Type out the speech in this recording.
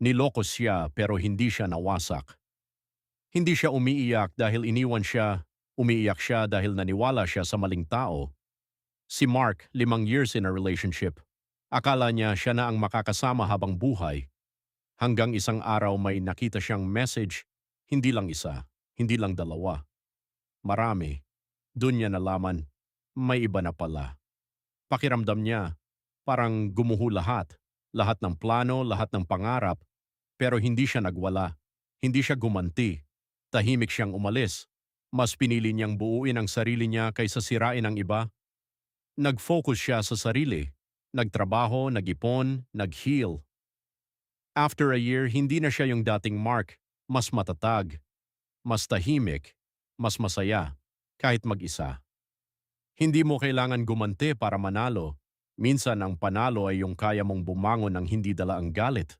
Niloko siya pero hindi siya nawasak. Hindi siya umiiyak dahil iniwan siya, umiiyak siya dahil naniwala siya sa maling tao. Si Mark, 5 years in a relationship. Akala niya siya na ang makakasama habang buhay. Hanggang isang araw may nakita siyang message, hindi lang isa, hindi lang dalawa. Marami. Doon niya nalaman, may iba na pala. Pakiramdam niya, parang gumuho lahat. Lahat ng plano, lahat ng pangarap. Pero hindi siya nagwala. Hindi siya gumanti. Tahimik siyang umalis. Mas pinili niyang buuin ang sarili niya kaysa sirain ang iba. Nag-focus siya sa sarili. Nagtrabaho, nag-ipon, nag-heal. After a year, hindi na siya yung dating Mark. Mas matatag, mas tahimik, mas masaya, kahit mag-isa. Hindi mo kailangan gumanti para manalo. Minsan ang panalo ay yung kaya mong bumangon ng hindi dala ang galit.